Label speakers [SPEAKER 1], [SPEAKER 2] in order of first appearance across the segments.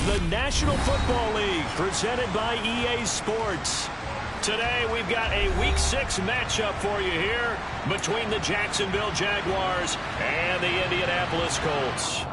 [SPEAKER 1] the National Football League, presented by EA Sports. Today, we've got a Week 6 matchup for you here between the Jacksonville Jaguars and the Indianapolis Colts.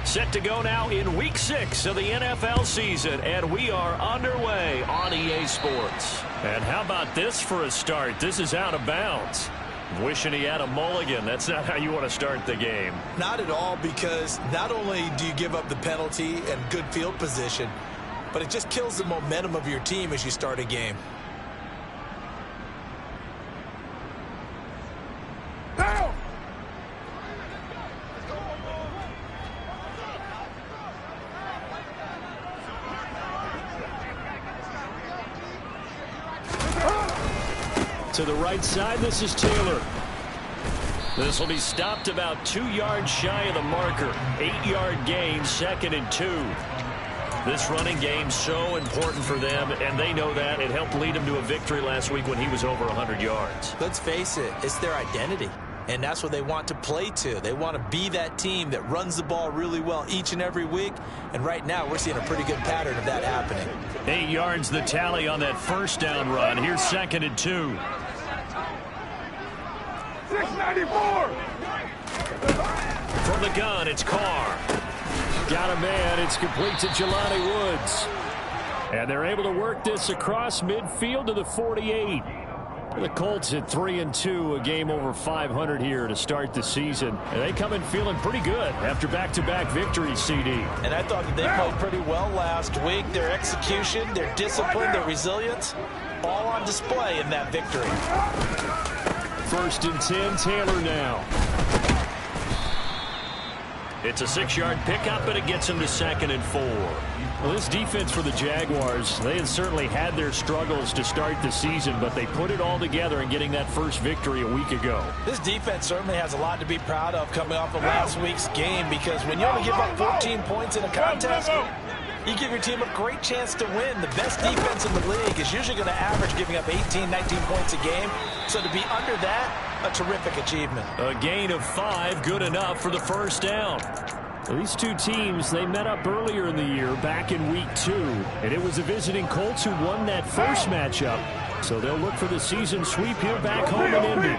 [SPEAKER 1] Set to go now in Week 6 of the NFL season, and we are underway on EA Sports. And how about this for a start? This is out of bounds. Wishing he had a mulligan. That's not how you want to start the game.
[SPEAKER 2] Not at all, because not only do you give up the penalty and good field position, but it just kills the momentum of your team as you start a game.
[SPEAKER 1] To the right side, this is Taylor. This will be stopped about 2 yards shy of the marker. 8-yard gain, 2nd and 2. This running game so important for them, and they know that. It helped lead them to a victory last week when he was over 100 yards.
[SPEAKER 2] Let's face it, it's their identity, and that's what they want to play to. They want to be that team that runs the ball really well each and every week, and right now we're seeing a pretty good pattern of that happening.
[SPEAKER 1] 8 yards the tally on that first down run. Here's 2nd and 2.
[SPEAKER 3] 694!
[SPEAKER 1] From the gun, it's Carr. Got a man. It's complete to Jelani Woods. And they're able to work this across midfield to the 48. The Colts at 3-2, a game over 500 here to start the season. And they come in feeling pretty good after back-to-back victories, CD.
[SPEAKER 2] And I thought that they played pretty well last week. Their execution, their discipline, their resilience, all on display in that victory.
[SPEAKER 1] 1st and 10, Taylor now. It's a 6-yard pickup, and it gets him to 2nd and 4. Well, this defense for the Jaguars, they had certainly had their struggles to start the season, but they put it all together in getting that first victory a week ago.
[SPEAKER 2] This defense certainly has a lot to be proud of coming off of last week's game, because when you only give up 14 points in a contest, you give your team a great chance to win. The best defense in the league is usually going to average giving up 18, 19 points a game. So to be under that, a terrific achievement.
[SPEAKER 1] A gain of 5, good enough for the first down. These two teams, they met up earlier in the year, back in Week 2. And it was the visiting Colts who won that first matchup. So they'll look for the season sweep here back home in Indy.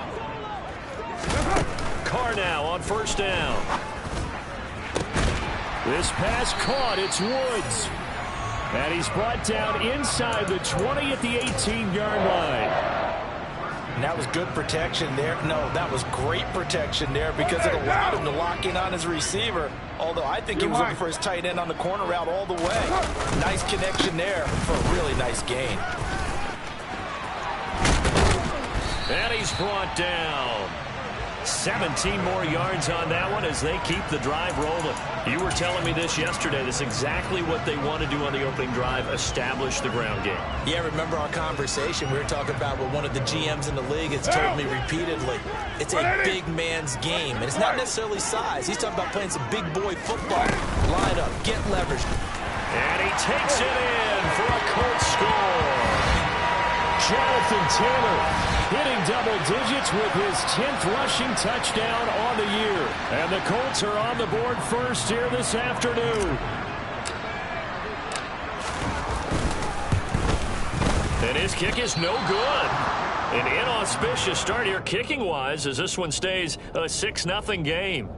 [SPEAKER 1] Carr now on first down. This pass caught. It's Woods. And he's brought down inside the 20 at the 18-yard line.
[SPEAKER 2] And that was good protection there. No, that was great protection there because it allowed him to lock in on his receiver. Although I think he was looking for his tight end on the corner route all the way. Nice connection there for a really nice gain.
[SPEAKER 1] And he's brought down. 17 more yards on that one as they keep the drive rolling. You were telling me this yesterday. This is exactly what they want to do on the opening drive, establish the ground game.
[SPEAKER 2] Yeah, remember our conversation. We were talking about what one of the GMs in the league has told me repeatedly. It's a big man's game, and it's not necessarily size. He's talking about playing some big boy football. Line up, get leverage.
[SPEAKER 1] And he takes it in for a Colts score. Jonathan Taylor hitting double digits with his 10th rushing touchdown on the year. And the Colts are on the board first here this afternoon. And his kick is no good. An inauspicious start here kicking-wise as this one stays a 6-0 game.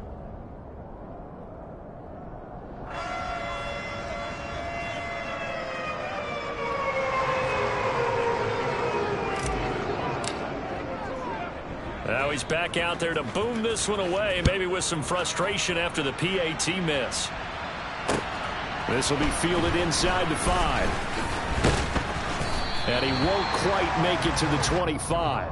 [SPEAKER 1] Now he's back out there to boom this one away, maybe with some frustration after the PAT miss. This will be fielded inside the 5. And he won't quite make it to the 25.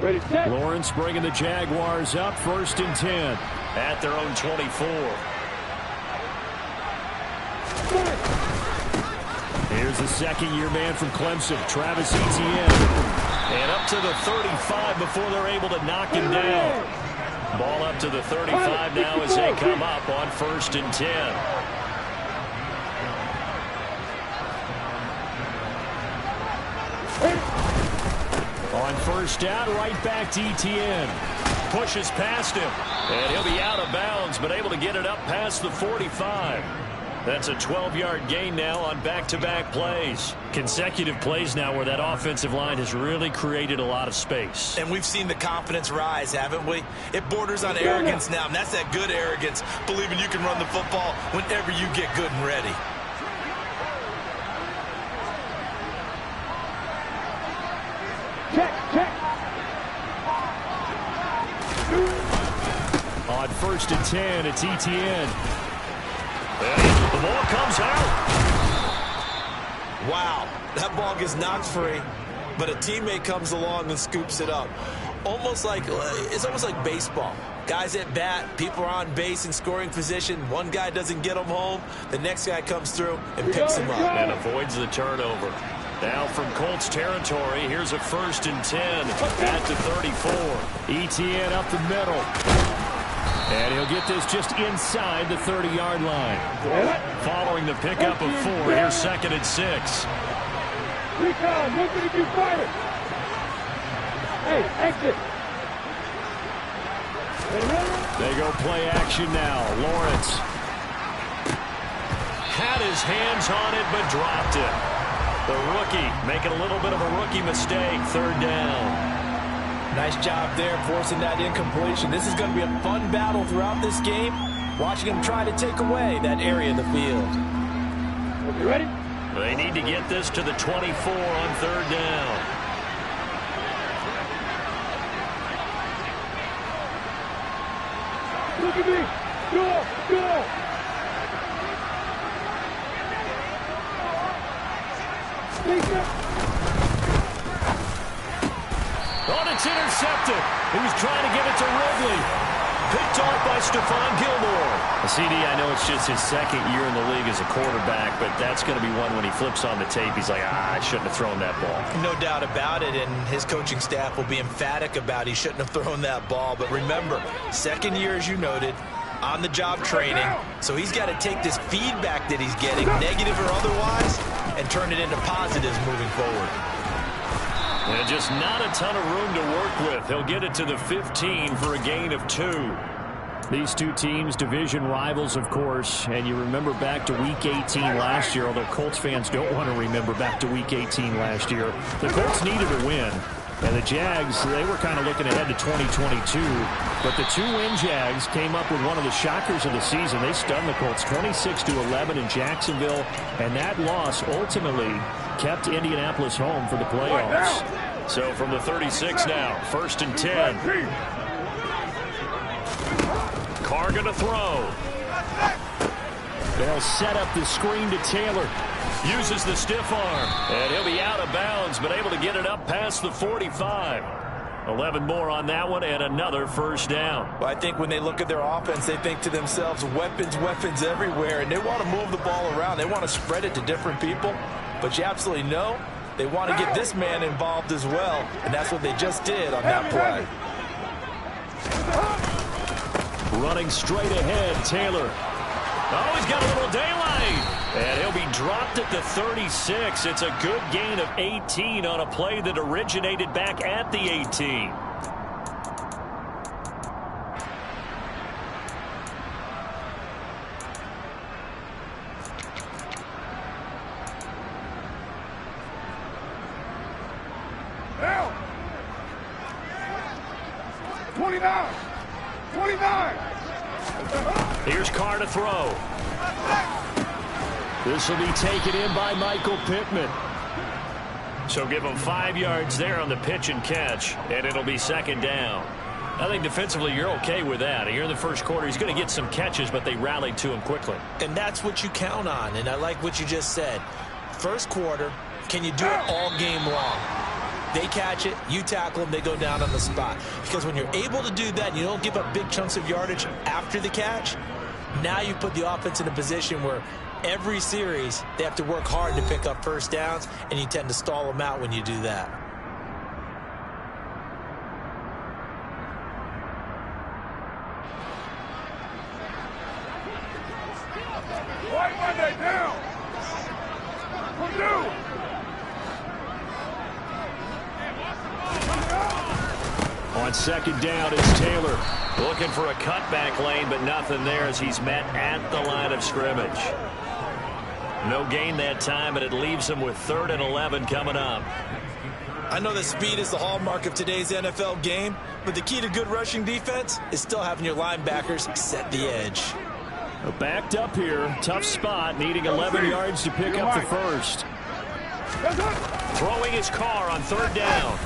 [SPEAKER 3] Ready, set.
[SPEAKER 1] Lawrence bringing the Jaguars up 1st and 10 at their own 24. Here's the second-year man from Clemson, Travis Etienne. And up to the 35 before they're able to knock him down. Ball up to the 35 now as they come up on 1st and 10. On 1st down, right back to Etienne. Pushes past him. And he'll be out of bounds, but able to get it up past the 45. That's a 12-yard gain now on back-to-back plays. Consecutive plays now where that offensive line has really created a lot of space.
[SPEAKER 2] And we've seen the confidence rise, haven't we? It borders on arrogance now, and that's that good arrogance, believing you can run the football whenever you get good and ready.
[SPEAKER 3] Check, check.
[SPEAKER 1] On 1st and 10, it's Etienne. And the ball comes out.
[SPEAKER 2] Wow, that ball gets knocked free, but a teammate comes along and scoops it up. It's almost like baseball. Guys at bat, people are on base in scoring position. One guy doesn't get them home. The next guy comes through and picks him up.
[SPEAKER 1] And avoids the turnover. Now from Colts territory, here's a 1st and 10 at the 34. Etienne up the middle. And he'll get this just inside the 30-yard line. Following the pickup of 4, here's 2nd and 6.
[SPEAKER 3] Recon, look at you fire. Hey, exit.
[SPEAKER 1] They go play action now. Lawrence had his hands on it, but dropped it. The rookie making a little bit of a rookie mistake. 3rd down.
[SPEAKER 2] Nice job there forcing that incompletion. This is going to be a fun battle throughout this game. Watching him try to take away that area of the field.
[SPEAKER 3] You ready?
[SPEAKER 1] They need to get this to the 24 on 3rd down.
[SPEAKER 3] Look at me. Go, go.
[SPEAKER 1] Oh, it's intercepted. He was trying to give it to Ridley. Picked off by Stephon Gilmore. CD, I know it's just his 2nd year in the league as a quarterback, but that's going to be one when he flips on the tape, he's like, I shouldn't have thrown that ball.
[SPEAKER 2] No doubt about it, and his coaching staff will be emphatic about he shouldn't have thrown that ball. But remember, 2nd year, as you noted, on-the-job training, so he's got to take this feedback that he's getting, negative or otherwise, and turn it into positives moving forward.
[SPEAKER 1] And just not a ton of room to work with. He'll get it to the 15 for a gain of 2. These two teams, division rivals, of course, and you remember back to Week 18 last year, although Colts fans don't want to remember back to Week 18 last year. The Colts needed a win, and the Jags, they were kind of looking ahead to 2022, but the two-win Jags came up with one of the shockers of the season. They stunned the Colts 26-11 in Jacksonville, and that loss ultimately kept Indianapolis home for the playoffs. So from the 36 now, 1st and 10. Carr going to throw. They'll set up the screen to Taylor. Uses the stiff arm. And he'll be out of bounds, but able to get it up past the 45. 11 more on that one, and another 1st down.
[SPEAKER 2] Well, I think when they look at their offense, they think to themselves, weapons, weapons everywhere, and they want to move the ball around. They want to spread it to different people. But you absolutely know they want to get this man involved as well, and that's what they just did on that play.
[SPEAKER 1] Running straight ahead, Taylor. Oh, he's got a little daylight. And he'll be dropped at the 36. It's a good gain of 18 on a play that originated back at the 18.
[SPEAKER 3] Now. 29. 29.
[SPEAKER 1] Here's Carr to throw. This will be taken in by Michael Pittman. So give him 5 yards there on the pitch and catch, and it'll be 2nd down. I think defensively you're okay with that. Here in the first quarter, he's going to get some catches, but they rallied to him quickly.
[SPEAKER 2] And that's what you count on, and I like what you just said. First quarter, can you do it all game long? They catch it, you tackle them, they go down on the spot. Because when you're able to do that, and you don't give up big chunks of yardage after the catch, now you put the offense in a position where every series they have to work hard to pick up first downs, and you tend to stall them out when you do that.
[SPEAKER 3] White Monday down. Purdue.
[SPEAKER 1] On second down, it's Taylor. Looking for a cutback lane, but nothing there as he's met at the line of scrimmage. No gain that time, and it leaves him with 3rd and 11 coming up.
[SPEAKER 2] I know that speed is the hallmark of today's NFL game, but the key to good rushing defense is still having your linebackers set the edge.
[SPEAKER 1] Backed up here, tough spot, needing 11 yards to pick up the first. Throwing his car on 3rd down.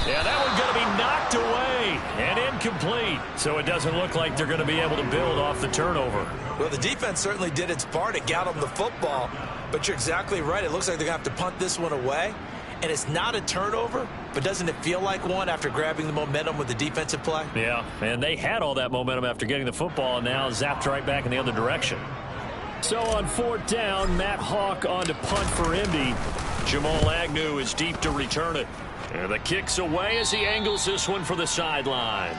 [SPEAKER 1] Yeah, that one's going to be knocked away and incomplete. So it doesn't look like they're going to be able to build off the turnover.
[SPEAKER 2] Well, the defense certainly did its part. It got them the football. But you're exactly right. It looks like they're going to have to punt this one away. And it's not a turnover, but doesn't it feel like one after grabbing the momentum with the defensive play?
[SPEAKER 1] Yeah, and they had all that momentum after getting the football and now zapped right back in the other direction. So on 4th down, Matt Hawk on to punt for Indy. Jamal Agnew is deep to return it. And the kick's away as he angles this one for the sideline.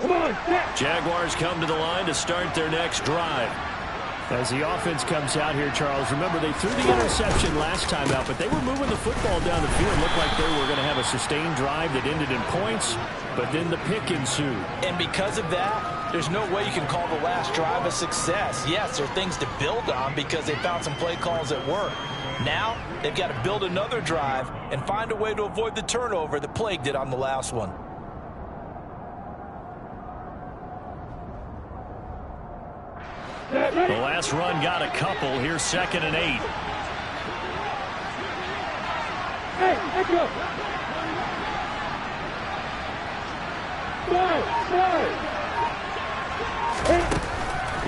[SPEAKER 3] Come on,
[SPEAKER 1] Jaguars come to the line to start their next drive. As the offense comes out here, Charles, remember they threw the interception last time out, but they were moving the football down the field. Looked like they were going to have a sustained drive that ended in points, but then the pick ensued.
[SPEAKER 2] And because of that, there's no way you can call the last drive a success. Yes, there are things to build on because they found some play calls that work. Now, they've got to build another drive and find a way to avoid the turnover that plagued it on the last one.
[SPEAKER 1] The last run got a couple. Here's 2nd and 8.
[SPEAKER 3] Hey, let's go.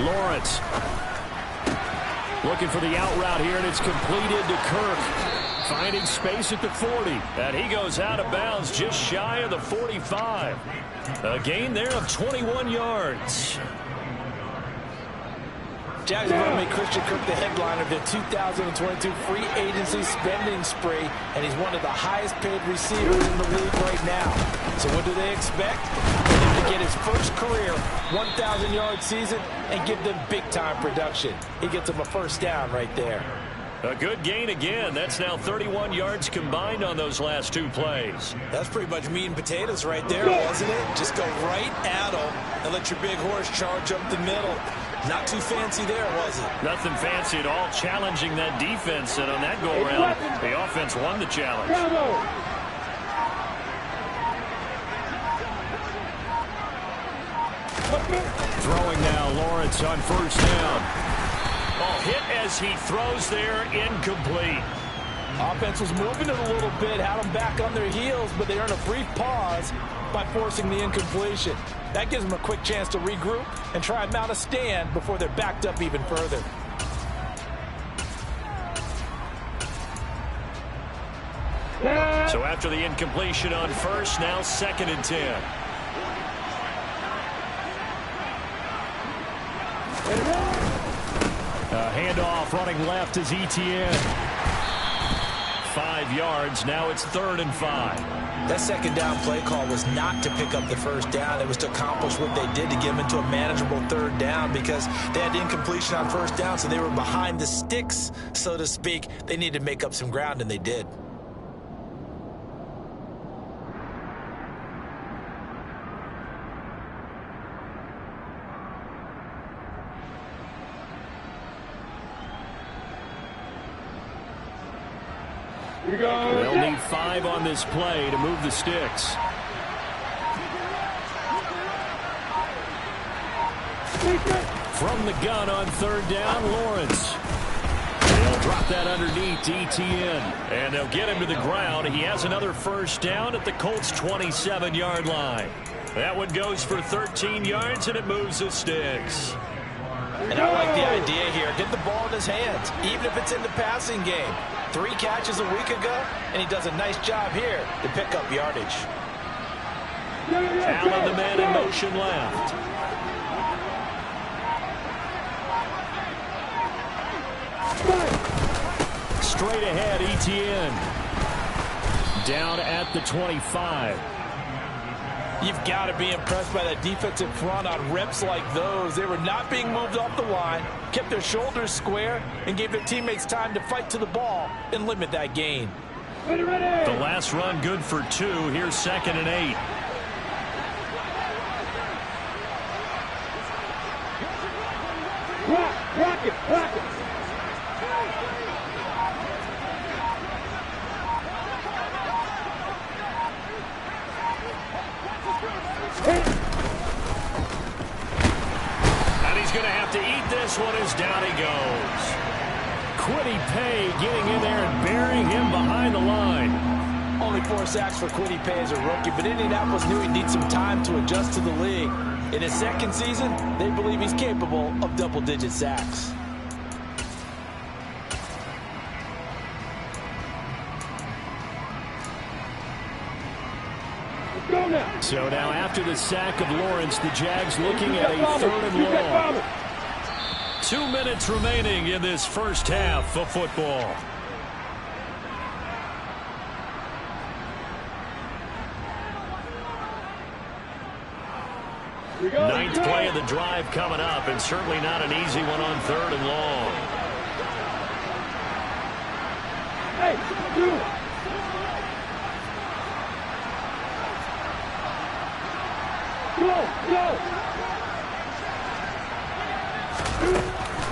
[SPEAKER 1] Lawrence looking for the out route here, and it's completed to Kirk. Finding space at the 40. And he goes out of bounds just shy of the 45. A gain there of 21 yards.
[SPEAKER 2] Jags have made Christian Kirk the headliner of their 2022 free agency spending spree, and he's one of the highest paid receivers in the league right now. So what do they expect? For him to get his first career 1,000-yard season and give them big-time production. He gets them a first down right there.
[SPEAKER 1] A good gain again. That's now 31 yards combined on those last 2 plays.
[SPEAKER 2] That's pretty much meat and potatoes right there, wasn't it? Just go right at them and let your big horse charge up the middle. Not too fancy there, was it?
[SPEAKER 1] Nothing fancy at all, challenging that defense, and on that go-around, the offense won the challenge. Throwing now, Lawrence on 1st down. Ball hit as he throws there, incomplete.
[SPEAKER 2] Offense was moving it a little bit, had them back on their heels, but they earned a brief pause by forcing the incompletion. That gives them a quick chance to regroup and try and mount a stand before they're backed up even further.
[SPEAKER 1] So after the incompletion on 1st, now 2nd and 10. Handoff running left is Etienne. 5 yards. Now it's 3rd and 5.
[SPEAKER 2] That 2nd down play call was not to pick up the first down. It was to accomplish what they did to get them into a manageable 3rd down because they had incompletion on 1st down, so they were behind the sticks, so to speak. They needed to make up some ground, and they did.
[SPEAKER 1] They'll need 5 on this play to move the sticks. From the gun on 3rd down, Lawrence. They'll drop that underneath to ETN. And they'll get him to the ground. He has another first down at the Colts' 27-yard line. That one goes for 13 yards, and it moves the sticks.
[SPEAKER 2] And I like the idea here. Get the ball in his hands, even if it's in the passing game. 3 catches a week ago, and he does a nice job here to pick up yardage.
[SPEAKER 1] Allen, the man in motion left. Straight ahead, ETN. Down at the 25.
[SPEAKER 2] You've got to be impressed by that defensive front on reps like those. They were not being moved off the line, kept their shoulders square, and gave their teammates time to fight to the ball and limit that gain.
[SPEAKER 3] Ready, ready.
[SPEAKER 1] The last run good for 2. Here's 2nd and 8.
[SPEAKER 3] Rock it, rock it.
[SPEAKER 1] And he's going to have to eat this one as down he goes. Kwity Paye getting in there and burying him behind the line.
[SPEAKER 2] Only 4 sacks for Kwity Paye as a rookie, but Indianapolis knew he'd need some time to adjust to the league. In his 2nd season, they believe he's capable of double-digit sacks.
[SPEAKER 3] Go now.
[SPEAKER 1] So now after the sack of Lawrence, the Jags looking at a 3rd and long. 2 minutes remaining in this first half of football. Ninth play of the drive coming up, and certainly not an easy one on 3rd and long.
[SPEAKER 3] Hey, do it. Go.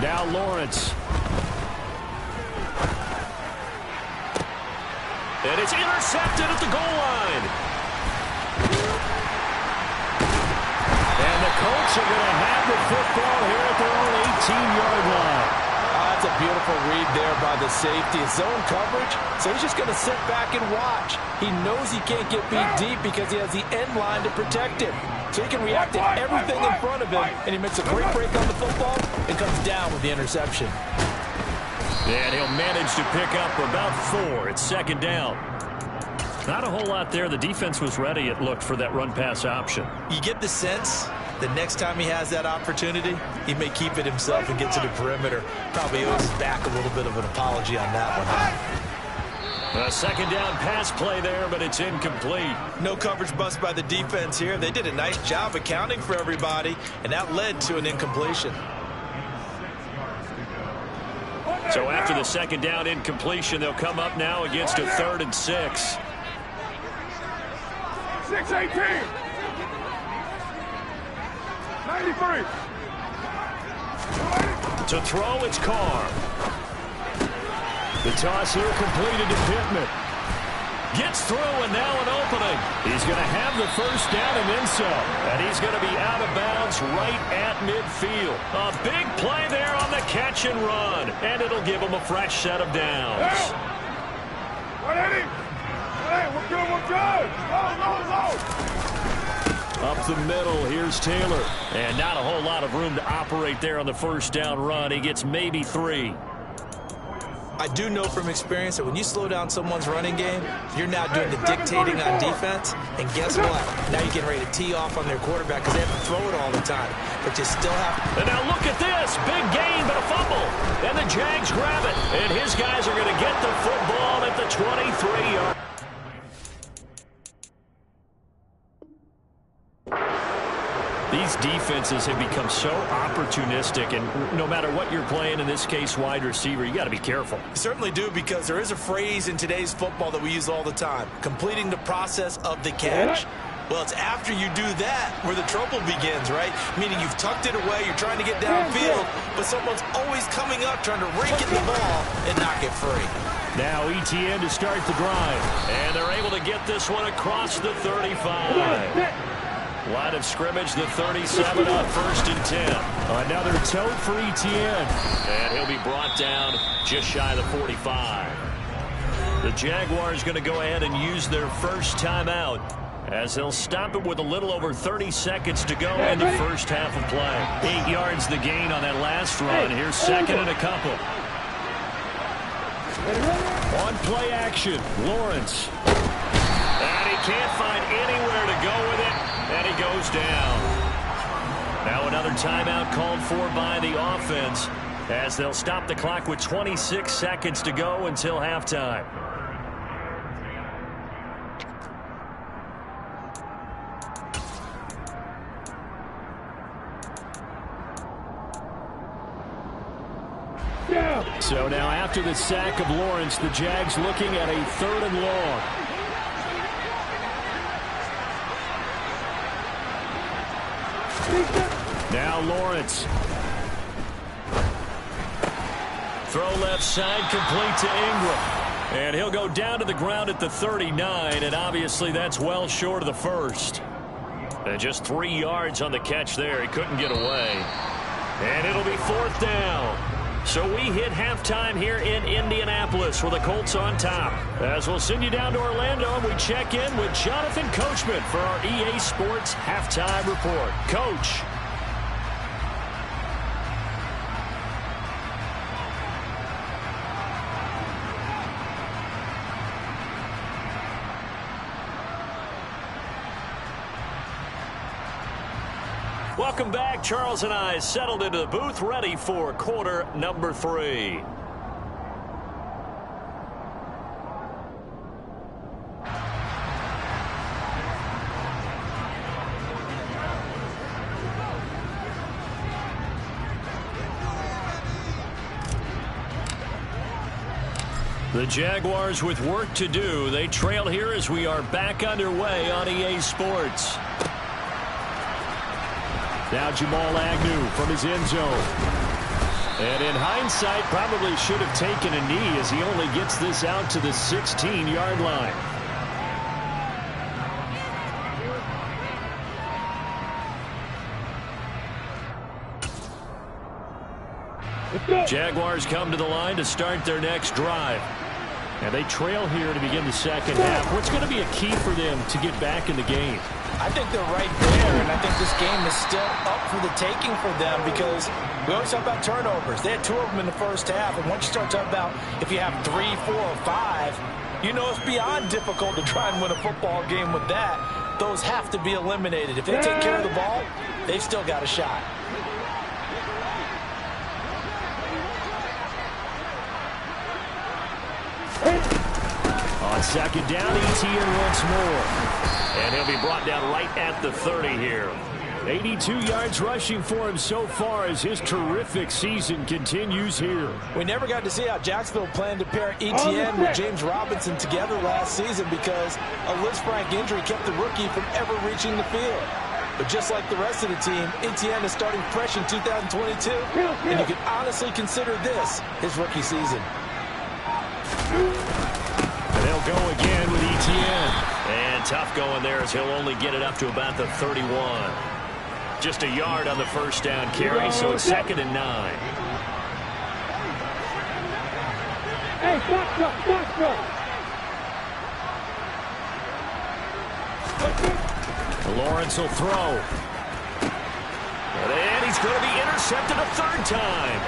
[SPEAKER 1] Now Lawrence. And it's intercepted at the goal line. And the Colts are going to have the football here at their own 18-yard line.
[SPEAKER 2] That's a beautiful read there by the safety. Zone coverage, so he's just going to sit back and watch. He knows he can't get beat deep because he has the end line to protect him. So he can react to everything in front of him, and he makes a great break on the football and comes down with the interception.
[SPEAKER 1] And he'll manage to pick up about 4. It's 2nd down. Not a whole lot there. The defense was ready, it looked, for that run-pass option.
[SPEAKER 2] You get the sense the next time he has that opportunity, he may keep it himself and get to the perimeter. Probably owes his back a little bit of an apology on that one.
[SPEAKER 1] A 2nd down pass play there, but it's incomplete.
[SPEAKER 2] No coverage bust by the defense here. They did a nice job accounting for everybody, and that led to an incompletion.
[SPEAKER 1] So after the 2nd down incompletion, they'll come up now against a 3rd and 6.
[SPEAKER 3] 6-18. 93.
[SPEAKER 1] To throw, it's Carr. The toss here completed to Pittman. Gets through, and now an opening. He's going to have the first down and then some. And he's going to be out of bounds right at midfield. A big play there on the catch and run. And it'll give him a fresh set of downs.
[SPEAKER 3] Hey, we're good. Go.
[SPEAKER 1] Up the middle, here's Taylor. And not a whole lot of room to operate there on the first down run. He gets maybe 3.
[SPEAKER 2] I do know from experience that when you slow down someone's running game, you're now doing the dictating on defense. And guess what? Now you're getting ready to tee off on their quarterback because they have to throw it all the time. But you still have to.
[SPEAKER 1] And now look at this. Big gain, but a fumble. And the Jags grab it. And his guys are going to get the football at the 23-yard. These defenses have become so opportunistic, and no matter what you're playing, in this case wide receiver, you got to be careful.
[SPEAKER 2] You certainly do, because there is a phrase in today's football that we use all the time: completing the process of the catch. Well, it's after you do that where the trouble begins, right? Meaning you've tucked it away, you're trying to get downfield, but someone's always coming up trying to rake in the ball and knock it free.
[SPEAKER 1] Now ETN to start the drive, and they're able to get this one across the 35. Line of scrimmage, the 37 on 1st and 10. Another tote for ETN. And he'll be brought down just shy of the 45. The Jaguars going to go ahead and use their first timeout as they'll stop it with a little over 30 seconds to go in the first half of play. 8 yards the gain on that last run. Here's second and a couple. On play action, Lawrence. And he can't find anywhere to go with it, and he goes down. Now another timeout called for by the offense as they'll stop the clock with 26 seconds to go until halftime. So now after the sack of Lawrence, the Jags looking at a 3rd and long. Now Lawrence. Throw left side, complete to Ingram. And he'll go down to the ground at the 39, and obviously that's well short of the first. And just 3 yards on the catch there. He couldn't get away. And it'll be 4th down. So we hit halftime here in Indianapolis with the Colts on top. As we'll send you down to Orlando, and we check in with Jonathan Coachman for our EA Sports Halftime Report. Coach. Welcome back. Charles and I settled into the booth, ready for quarter number 3. The Jaguars with work to do. They trail here as we are back underway on EA Sports. Now Jamal Agnew from his end zone. And in hindsight, probably should have taken a knee as he only gets this out to the 16-yard line. Jaguars come to the line to start their next drive. And they trail here to begin the second half. What's going to be a key for them to get back in the game?
[SPEAKER 2] I think they're right there, and I think this game is still up for the taking for them because we always talk about turnovers. They had 2 of them in the first half, and once you start talking about if you have 3, 4, or 5, you know it's beyond difficult to try and win a football game with that. Those have to be eliminated. If they take care of the ball, they've still got a shot.
[SPEAKER 1] On second down, Etienne once more. And he'll be brought down right at the 30 here. 82 yards rushing for him so far as his terrific season continues here.
[SPEAKER 2] We never got to see how Jacksonville planned to pair Etienne with James Robinson together last season because a Lisfranc injury kept the rookie from ever reaching the field. But just like the rest of the team, Etienne is starting fresh in 2022, and you can honestly consider this his rookie season.
[SPEAKER 1] And they'll go again with Etienne. And tough going there as he'll only get it up to about the 31. Just a yard on the first down carry, so it's 2nd and 9.
[SPEAKER 3] Hey, box up.
[SPEAKER 1] Lawrence will throw. And he's going to be intercepted a 3rd time.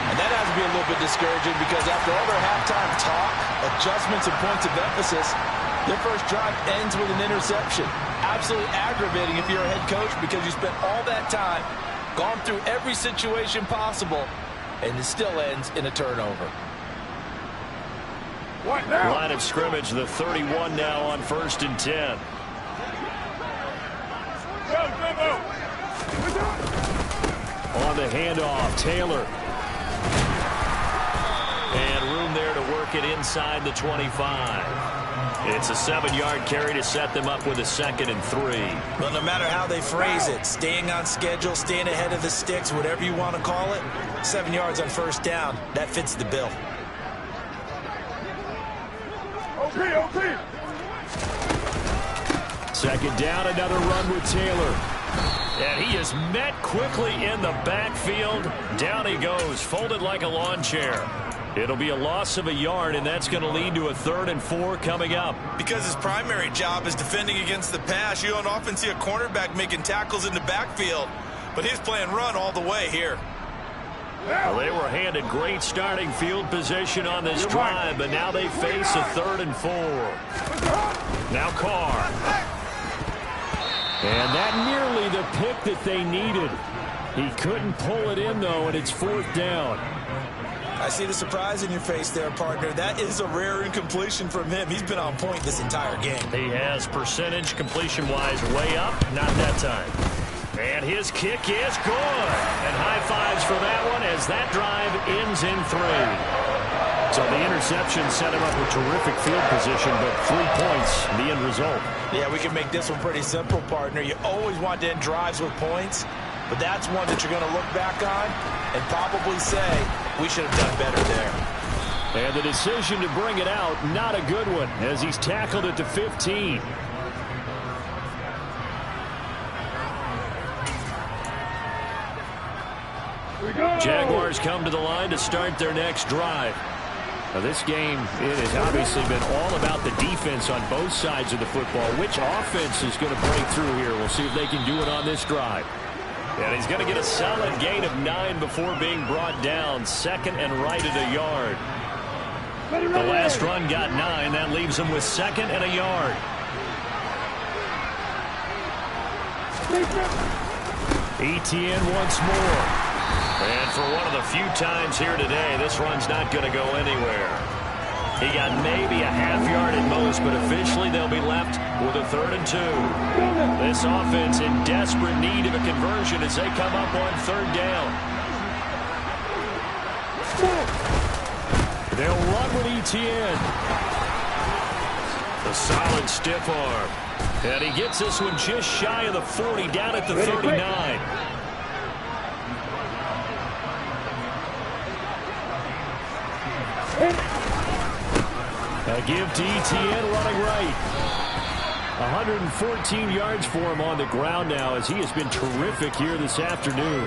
[SPEAKER 2] And that has to be a little bit discouraging because after all their halftime talk, adjustments and points of emphasis, their first drive ends with an interception. Absolutely aggravating if you're a head coach because you spent all that time, gone through every situation possible, and it still ends in a turnover.
[SPEAKER 3] What now?
[SPEAKER 1] Line of scrimmage, the 31 now on 1st and 10. On the handoff, Taylor. And room there to work it inside the 25. It's a 7-yard carry to set them up with a 2nd and 3.
[SPEAKER 2] Well, no matter how they phrase it, staying on schedule, staying ahead of the sticks, whatever you want to call it, 7 yards on 1st down, that fits the bill.
[SPEAKER 3] OP.
[SPEAKER 1] 2nd down, another run with Taylor. And he is met quickly in the backfield. Down he goes, folded like a lawn chair. It'll be a loss of a yard, and that's going to lead to a 3rd and 4 coming up.
[SPEAKER 4] Because his primary job is defending against the pass, you don't often see a cornerback making tackles in the backfield. But he's playing run all the way here.
[SPEAKER 1] Well, they were handed great starting field position on this drive, but now they face a 3rd and 4. Now Carr. And that nearly the pick that they needed. He couldn't pull it in, though, and it's 4th down.
[SPEAKER 2] I see the surprise in your face there, partner. That is a rare incompletion from him. He's been on point this entire game.
[SPEAKER 1] He has percentage completion-wise way up. Not that time. And his kick is good. And high fives for that one as that drive ends in 3. So the interception set him up with terrific field position, but 3 points, the end result.
[SPEAKER 2] Yeah, we can make this one pretty simple, partner. You always want to end drives with points, but that's one that you're going to look back on and probably say, we should have done better there.
[SPEAKER 1] And the decision to bring it out, not a good one, as he's tackled at the 15. Jaguars come to the line to start their next drive. Now this game, it has obviously been all about the defense on both sides of the football. Which offense is going to break through here? We'll see if they can do it on this drive. And he's going to get a solid gain of 9 before being brought down. 2nd and right at a yard. The last run got 9. That leaves him with 2nd and a yard. Etienne once more. And for one of the few times here today, this run's not going to go anywhere. He got maybe a half yard at most, but officially they'll be left with a 3rd and 2. This offense in desperate need of a conversion as they come up on 3rd down. They'll run with Etienne. A solid stiff arm. And he gets this one just shy of the 40, down at the 39. A give to Etienne running right. 114 yards for him on the ground now as he has been terrific here this afternoon.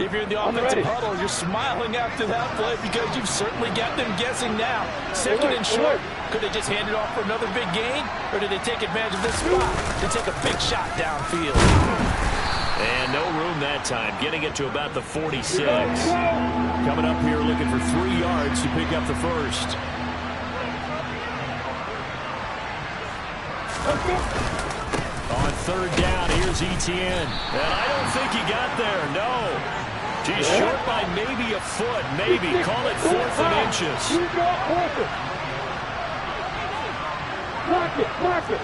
[SPEAKER 2] If you're in the offensive huddle, you're smiling after that play because you've certainly got them guessing now. 2nd and short. Could they just hand it off for another big gain? Or did they take advantage of this spot to take a big shot downfield?
[SPEAKER 1] And no room that time, getting it to about the 46. Coming up here looking for 3 yards to pick up the first. On 3rd down, here's Etienne. And I don't think he got there, no. He's short by maybe a foot, maybe. Call it 4th and inches.
[SPEAKER 3] Block it.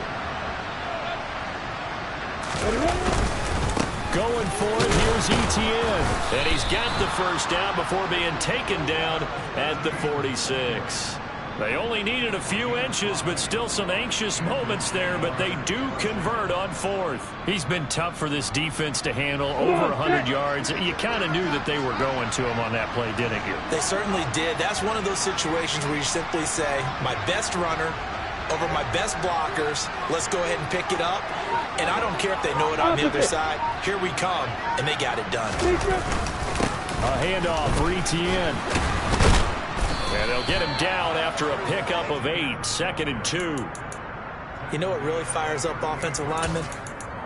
[SPEAKER 1] Going for it, here's Etienne. And he's got the first down before being taken down at the 46. They only needed a few inches, but still some anxious moments there, but they do convert on 4th. He's been tough for this defense to handle, over 100 yards. You kind of knew that they were going to him on that play, didn't you?
[SPEAKER 2] They certainly did. That's one of those situations where you simply say, my best runner over my best blockers, let's go ahead and pick it up. And I don't care if they know it on the other side. Here we come, and they got it done.
[SPEAKER 1] A handoff for Etienne. And they'll get him down after a pickup of 8, 2nd and 2.
[SPEAKER 2] You know what really fires up offensive linemen?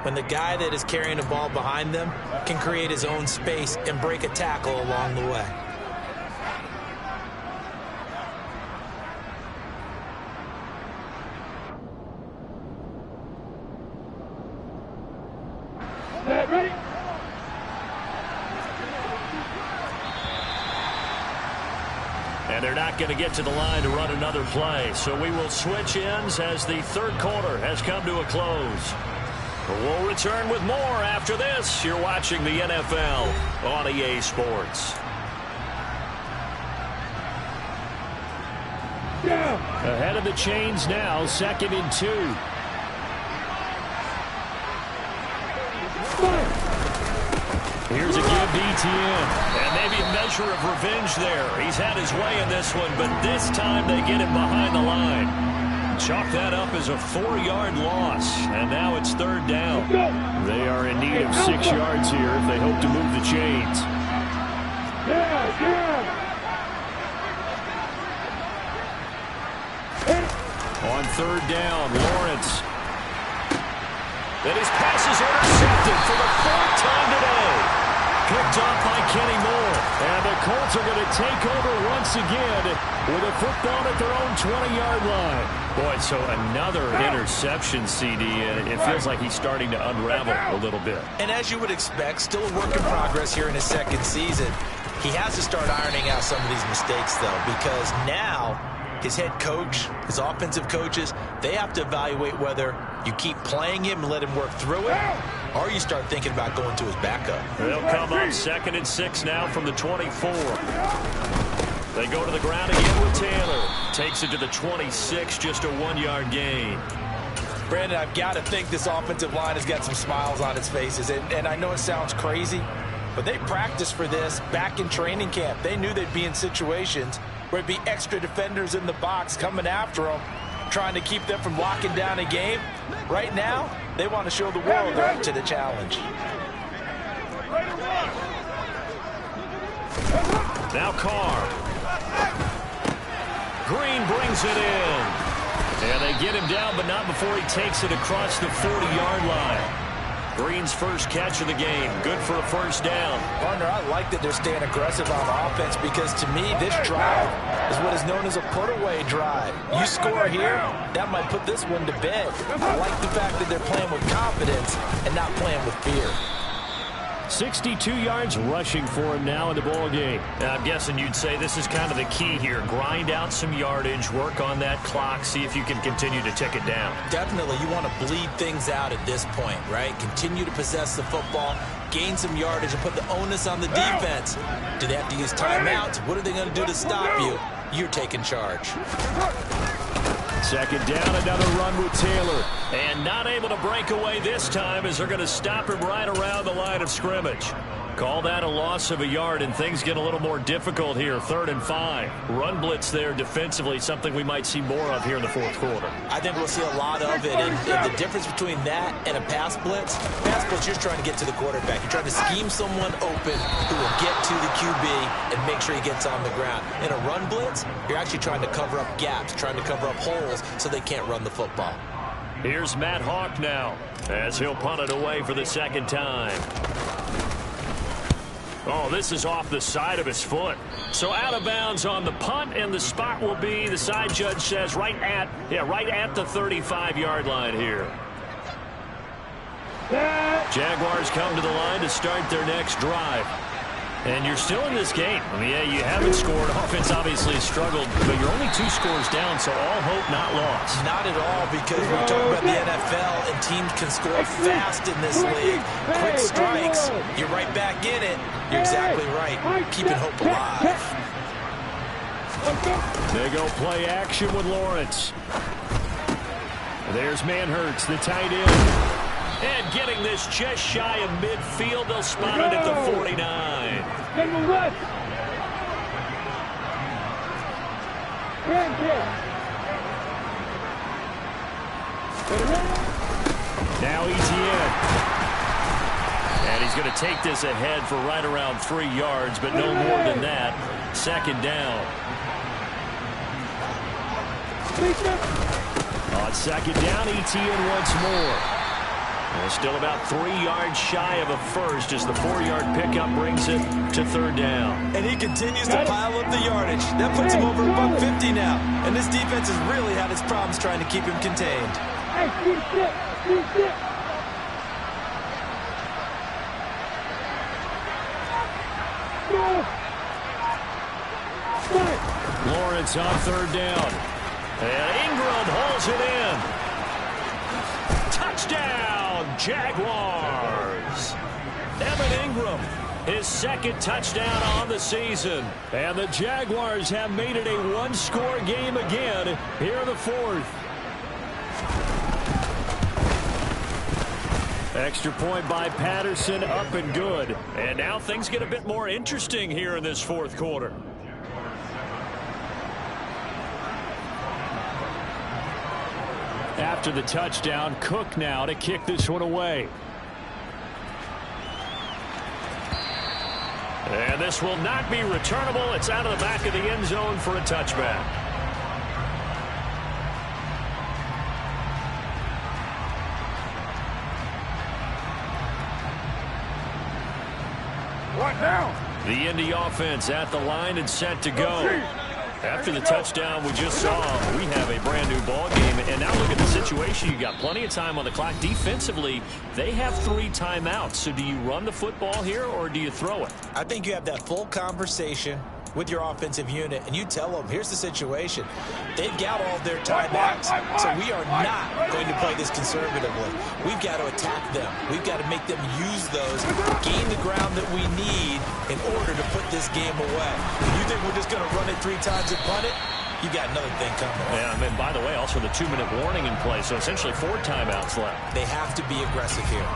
[SPEAKER 2] When the guy that is carrying the ball behind them can create his own space and break a tackle along the way.
[SPEAKER 3] Ready?
[SPEAKER 1] And they're not going to get to the line to run another play. So we will switch ends as the 3rd quarter has come to a close. We'll return with more after this. You're watching the NFL on EA Sports. Ahead of the chains now, 2nd and 2. Here's a give to Etienne. And maybe a measure of revenge there. He's had his way in this one, but this time they get him behind the line. Chalk that up as a 4-yard loss, and now it's third down. They are in need of 6 yards here if they hope to move the chains. On third down, Lawrence. And his pass is intercepted for the 4th time today. Picked off by Kenny Moore. And the Colts are going to take over once again with a football at their own 20-yard line. Boy, so another interception, CD, and it feels like he's starting to unravel a little bit.
[SPEAKER 2] And as you would expect, still a work in progress here in his second season. He has to start ironing out some of these mistakes, though, because now his head coach, his offensive coaches, they have to evaluate whether you keep playing him and let him work through it, or you start thinking about going to his backup.
[SPEAKER 1] They'll come up 2nd and 6 now from the 24. They go to the ground again with Taylor. Takes it to the 26, just a 1-yard gain.
[SPEAKER 2] Brandon, I've got to think this offensive line has got some smiles on its faces. And I know it sounds crazy, but they practiced for this back in training camp. They knew they'd be in situations where it'd be extra defenders in the box coming after them, trying to keep them from locking down a game. Right now, they want to show the world they're up to the challenge.
[SPEAKER 1] Now Carr. Green brings it in. And they get him down, but not before he takes it across the 40-yard line. Green's first catch of the game. Good for a first down.
[SPEAKER 2] Partner, I like that they're staying aggressive on offense because, to me, this drive is what is known as a put-away drive. You score here, that might put this one to bed. I like the fact that they're playing with confidence and not playing with fear.
[SPEAKER 1] 62 yards rushing for him now in the ball game. I'm guessing you'd say this is kind of the key here. Grind out some yardage, work on that clock, see if you can continue to tick it down.
[SPEAKER 2] Definitely, you want to bleed things out at this point, right? Continue to possess the football, gain some yardage, and put the onus on the defense. Do they have to use timeouts? What are they going to do to stop you? You're taking charge.
[SPEAKER 1] 2nd down, another run with Taylor. And not able to break away this time as they're going to stop him right around the line of scrimmage. Call that a loss of a yard, and things get a little more difficult here. 3rd and 5. Run blitz there defensively, something we might see more of here in the 4th quarter.
[SPEAKER 2] I think we'll see a lot of it, and the difference between that and a pass blitz, you're just trying to get to the quarterback. You're trying to scheme someone open who will get to the QB and make sure he gets on the ground. In a run blitz, you're actually trying to cover up gaps, trying to cover up holes so they can't run the football.
[SPEAKER 1] Here's Matt Hawk now as he'll punt it away for the 2nd time. Oh, this is off the side of his foot. So out of bounds on the punt, and the spot will be, the side judge says, right at the 35-yard line here. Jaguars come to the line to start their next drive. And you're still in this game. I mean, yeah, you haven't scored. Offense obviously struggled, but you're only 2 scores down, so all hope not lost.
[SPEAKER 2] Not at all, because when you talk about the NFL and teams can score fast in this league, quick strikes, you're right back in it. You're exactly right. Keeping hope alive.
[SPEAKER 1] They go play action with Lawrence. There's Manhurts, the tight end. And getting this just shy of midfield, they'll spot it at the 49. Now ETN. And he's going to take this ahead for right around 3 yards, but no more than that. 2nd down. On 2nd down, ETN once more. Well, still about 3 yards shy of a first as the 4-yard pickup brings it to 3rd down.
[SPEAKER 2] And he continues to pile up the yardage. That puts him over $150 now. And this defense has really had its problems trying to keep him contained.
[SPEAKER 1] Lawrence on 3rd down. And Ingram holds it in. Touchdown! Jaguars. Evan Ingram, his 2nd touchdown on the season. And the Jaguars have made it a 1-score game again here in the 4th. Extra point by Patterson, up and good. And now things get a bit more interesting here in this 4th quarter. After the touchdown, Cook now to kick this one away. And this will not be returnable. It's out of the back of the end zone for a touchback.
[SPEAKER 3] What now?
[SPEAKER 1] The Indy offense at the line and set to go. After the touchdown we just saw, we have a brand new ball game. And now look at the situation. You got plenty of time on the clock. Defensively, they have 3 timeouts. So do you run the football here or do you throw it?
[SPEAKER 2] I think you have that full conversation with your offensive unit, and you tell them, here's the situation. They've got all their timeouts, so we are not going to play this conservatively. We've got to attack them. We've got to make them use those, gain the ground that we need in order to put this game away. If you think we're just going to run it 3 times and punt it, you got another thing coming.
[SPEAKER 1] Yeah, and by the way, also the 2-minute warning in play, so essentially 4 timeouts left.
[SPEAKER 2] They have to be aggressive here.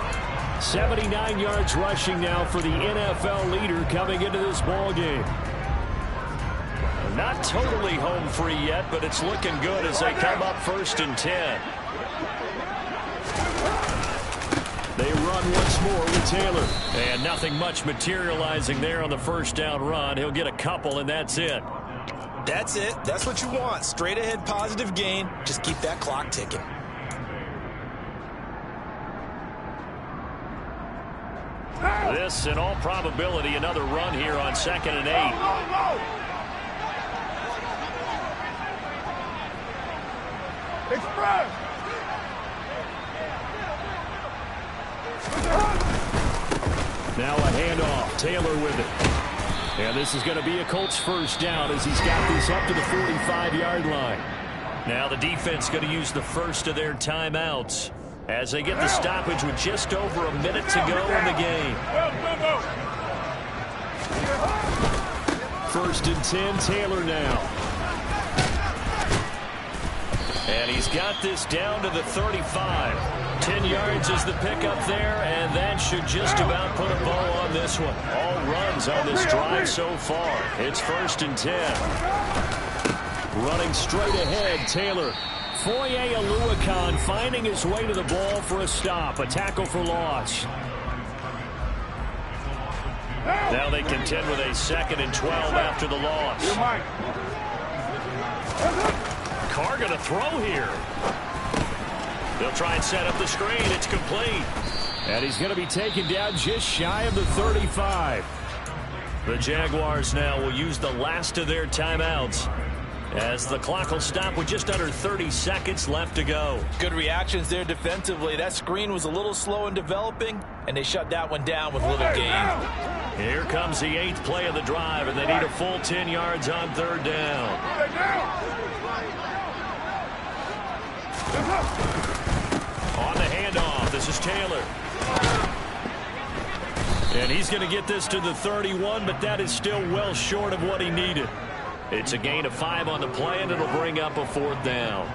[SPEAKER 1] 79 yards rushing now for the NFL leader coming into this ball game. Not totally home free yet, but it's looking good as they come up 1st and 10. They run once more with Taylor. And nothing much materializing there on the 1st down run. He'll get a couple, and that's it.
[SPEAKER 2] That's it. That's what you want. Straight ahead positive gain. Just keep that clock ticking.
[SPEAKER 1] This, in all probability, another run here on 2nd and 8.
[SPEAKER 3] Express!
[SPEAKER 1] Now a handoff. Taylor with it. And this is going to be a Colts 1st down as he's got this up to the 45-yard line. Now the defense going to use the first of their timeouts as they get the stoppage with just over a minute to go in the game. 1st and 10, Taylor now. And he's got this down to the 35. 10 yards is the pickup there, and that should just about put a bow on this one. All runs on this drive so far. It's 1st and 10. Running straight ahead, Taylor. Foye Oluokun finding his way to the ball for a stop. A tackle for loss. Now they contend with a 2nd and 12 after the loss. Carr going to throw here. They'll try and set up the screen. It's complete. And he's going to be taken down just shy of the 35. The Jaguars now will use the last of their timeouts as the clock will stop with just under 30 seconds left to go.
[SPEAKER 2] Good reactions there defensively. That screen was a little slow in developing, and they shut that one down with little gain.
[SPEAKER 1] Here comes the 8th play of the drive, and they need a full 10 yards on 3rd down. On the handoff, this is Taylor. And he's going to get this to the 31, but that is still well short of what he needed. It's a gain of 5 on the play, and it'll bring up a 4th down.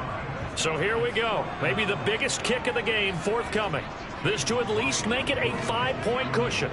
[SPEAKER 1] So here we go. Maybe the biggest kick of the game forthcoming. This to at least make it a 5-point cushion.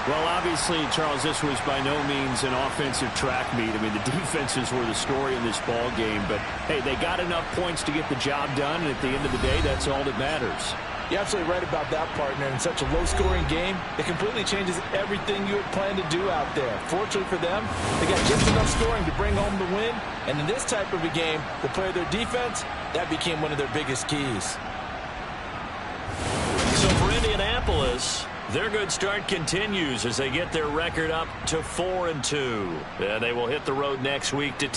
[SPEAKER 1] Well, obviously, Charles, this was by no means an offensive track meet. I mean, the defenses were the story in this ball game. But, hey, they got enough points to get the job done. And at the end of the day, that's all that matters.
[SPEAKER 2] You're absolutely right about that, partner. In such a low-scoring game, it completely changes everything you had planned to do out there. Fortunately for them, they got just enough scoring to bring home the win. And in this type of a game, the play of their defense, that became one of their biggest keys.
[SPEAKER 1] So for Indianapolis, their good start continues as they get their record up to 4-2. And they will hit the road next week to